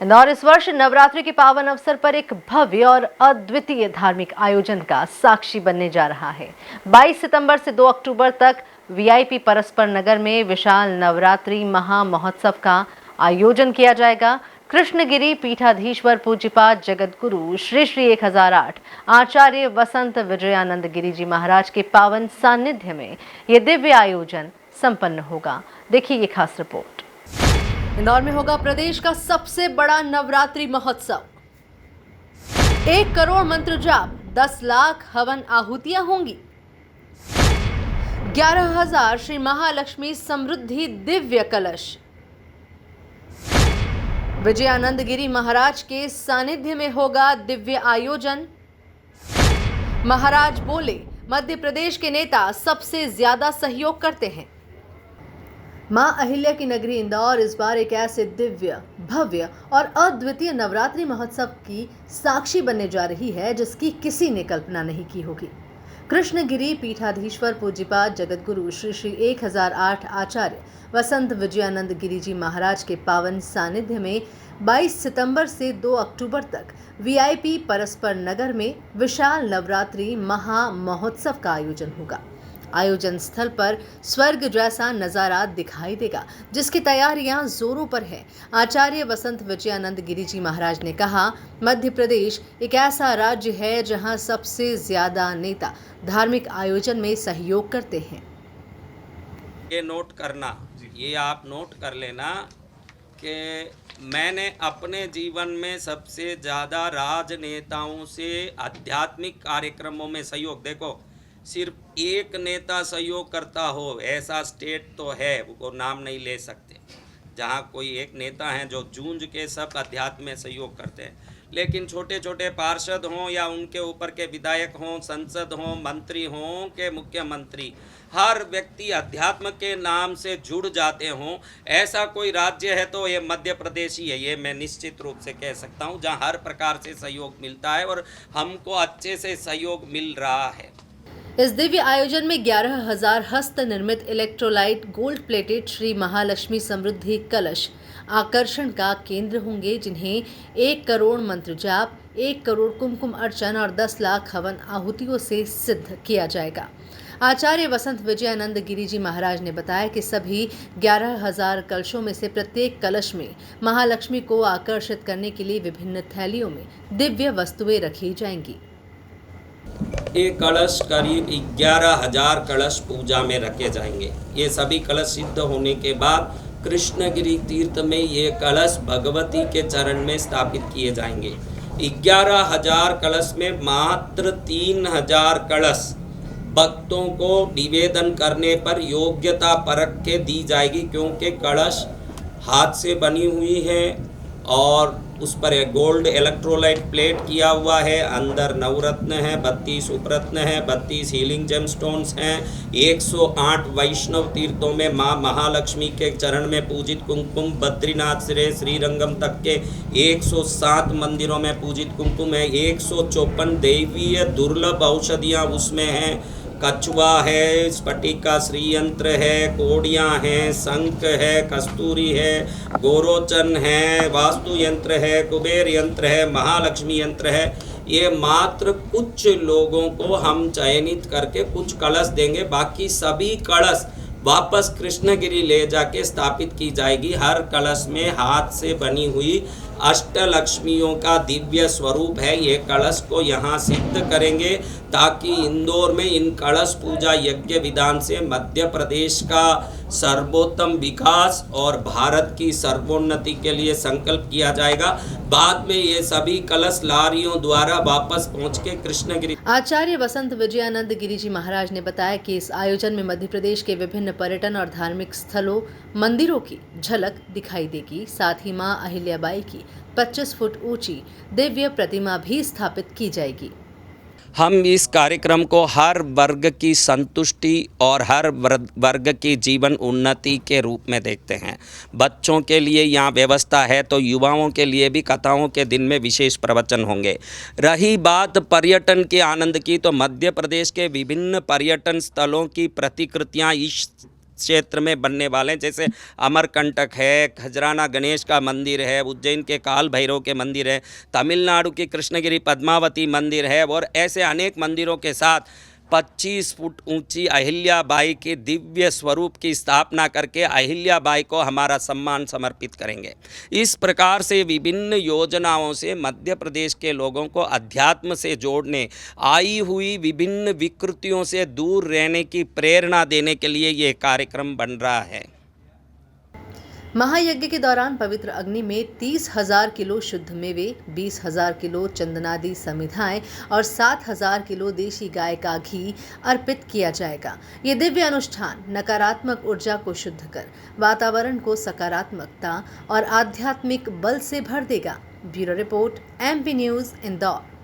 इंदौर इस वर्ष नवरात्रि के पावन अवसर पर एक भव्य और अद्वितीय धार्मिक आयोजन का साक्षी बनने जा रहा है। 22 सितंबर से 2 अक्टूबर तक वीआईपी परस्पर नगर में विशाल नवरात्रि महा महोत्सव का आयोजन किया जाएगा। कृष्णगिरी पीठाधीश्वर पूज्यपाद जगत गुरु श्री श्री 1008 आचार्य वसंत विजयानंद गिरी जी महाराज के पावन सानिध्य में ये दिव्य आयोजन संपन्न होगा। देखिए ये खास रिपोर्ट। इंदौर में होगा प्रदेश का सबसे बड़ा नवरात्रि महोत्सव। 1 करोड़ मंत्र जाप, 10 लाख हवन आहुतियां होंगी। 11,000 श्री महालक्ष्मी समृद्धि दिव्य कलश। विजयानंद गिरी महाराज के सानिध्य में होगा दिव्य आयोजन। महाराज बोले, मध्य प्रदेश के नेता सबसे ज्यादा सहयोग करते हैं। मां अहिल्या की नगरी इंदौर इस बार एक ऐसे दिव्य, भव्य और अद्वितीय नवरात्रि महोत्सव की साक्षी बनने जा रही है जिसकी किसी ने कल्पना नहीं की होगी। कृष्णगिरी पीठाधीश्वर पूज्यपाद जगत गुरु श्री श्री 1008 आचार्य वसंत विजयानंद गिरी जी महाराज के पावन सानिध्य में 22 सितंबर से 2 अक्टूबर तक वीआईपी परस्पर नगर में विशाल नवरात्रि महा महोत्सव का आयोजन होगा। आयोजन स्थल पर स्वर्ग जैसा नजारा दिखाई देगा, जिसकी तैयारियां जोरों पर है। आचार्य वसंत विजयानंद गिरी जी महाराज ने कहा, मध्य प्रदेश एक ऐसा राज्य है जहां सबसे ज्यादा नेता धार्मिक आयोजन में सहयोग करते हैं। ये नोट करना, ये आप नोट कर लेना कि मैंने अपने जीवन में सबसे ज़्यादा राजनेताओं से आध्यात्मिक कार्यक्रमों में सहयोग, देखो सिर्फ एक नेता सहयोग करता हो ऐसा स्टेट तो है, वो नाम नहीं ले सकते, जहाँ कोई एक नेता हैं जो जूझ के सब अध्यात्म में सहयोग करते हैं। लेकिन छोटे छोटे पार्षद हों या उनके ऊपर के विधायक हों, संसद हों, मंत्री हों के मुख्यमंत्री, हर व्यक्ति अध्यात्म के नाम से जुड़ जाते हों, ऐसा कोई राज्य है तो ये मध्य प्रदेश ही है। ये मैं निश्चित रूप से कह सकता हूँ, जहाँ हर प्रकार से सहयोग मिलता है और हमको अच्छे से सहयोग मिल रहा है। इस दिव्य आयोजन में 11,000 हस्त निर्मित electrolyte gold plated Shri Mahalakshmi समृद्धि कलश आकर्षण का केंद्र होंगे, जिन्हें 1 करोड़ मंत्र जाप, 1 करोड़ कुमकुम अर्चन और 10 लाख हवन आहुतियों से सिद्ध किया जाएगा। आचार्य वसंत विजयानंद गिरी जी महाराज ने बताया कि सभी 11,000 कलशों में से प्रत्येक कलश में महालक्ष्मी को आकर्षित करने के लिए विभिन्न थैलियों में दिव्य वस्तुएं रखी जाएंगी। ये कलश करीब 11,000 कलश पूजा में रखे जाएंगे। ये सभी कलश सिद्ध होने के बाद कृष्णगिरी तीर्थ में ये कलश भगवती के चरण में स्थापित किए जाएंगे। 11,000 कलश में मात्र 3,000 कलश भक्तों को निवेदन करने पर योग्यता परख के दी जाएगी, क्योंकि कलश हाथ से बनी हुई है और उस पर एक गोल्ड इलेक्ट्रोलाइट प्लेट किया हुआ है। अंदर नवरत्न है, 32 उपरत्न है, 32 हीलिंग जेमस्टोन्स हैं। 108 वैष्णव तीर्थों में माँ महालक्ष्मी के चरण में पूजित कुमकुम, बद्रीनाथ से श्रीरंगम तक के 107 मंदिरों में पूजित कुमकुम है। 154 दैवीय दुर्लभ औषधियाँ उसमें हैं। कछुआ है, स्फटिका श्रीयंत्र है, कोड़ियाँ हैं, शंख है, कस्तूरी है, गोरोचन है, वास्तु यंत्र है, कुबेर यंत्र है, महालक्ष्मी यंत्र है। ये मात्र कुछ लोगों को हम चयनित करके कुछ कलश देंगे, बाकी सभी कलश वापस कृष्णगिरी ले जाके स्थापित की जाएगी। हर कलश में हाथ से बनी हुई अष्टलक्ष्मियों का दिव्य स्वरूप है। ये कलश को यहाँ सिद्ध करेंगे ताकि इंदौर में इन कलश पूजा यज्ञ विधान से मध्य प्रदेश का सर्वोत्तम विकास और भारत की सर्वोन्नति के लिए संकल्प किया जाएगा। बाद में ये सभी कलश लारियों द्वारा वापस पहुँच के कृष्णगिरी। आचार्य वसंत विजयानंद गिरी जी महाराज ने बताया कि इस आयोजन में मध्य प्रदेश के विभिन्न पर्यटन और धार्मिक स्थलों, मंदिरों की झलक दिखाई देगी। साथ ही मां अहिल्याबाई की 25 फुट ऊंची दिव्य प्रतिमा भी स्थापित की जाएगी। हम इस कार्यक्रम को हर वर्ग की संतुष्टि और हर वर्ग की जीवन उन्नति के रूप में देखते हैं। बच्चों के लिए यहाँ व्यवस्था है तो युवाओं के लिए भी कथाओं के दिन में विशेष प्रवचन होंगे। रही बात पर्यटन के आनंद की, तो मध्य प्रदेश के विभिन्न पर्यटन स्थलों की प्रतिकृतियाँ इस क्षेत्र में बनने वाले हैं, जैसे अमरकंटक है, खजराना गणेश का मंदिर है, उज्जैन के काल भैरव के मंदिर है, तमिलनाडु की कृष्णगिरी पद्मावती मंदिर है, और ऐसे अनेक मंदिरों के साथ 25 फुट ऊंची अहिल्याबाई के दिव्य स्वरूप की स्थापना करके अहिल्याबाई को हमारा सम्मान समर्पित करेंगे। इस प्रकार से विभिन्न योजनाओं से मध्य प्रदेश के लोगों को अध्यात्म से जोड़ने, आई हुई विभिन्न विकृतियों से दूर रहने की प्रेरणा देने के लिए ये कार्यक्रम बन रहा है। महायज्ञ के दौरान पवित्र अग्नि में 30,000 किलो शुद्ध मेवे, 20,000 किलो चंदनादि समिधाएं और 7,000 किलो देशी गाय का घी अर्पित किया जाएगा। ये दिव्य अनुष्ठान नकारात्मक ऊर्जा को शुद्ध कर वातावरण को सकारात्मकता और आध्यात्मिक बल से भर देगा। Bureau report, MP news, Indore.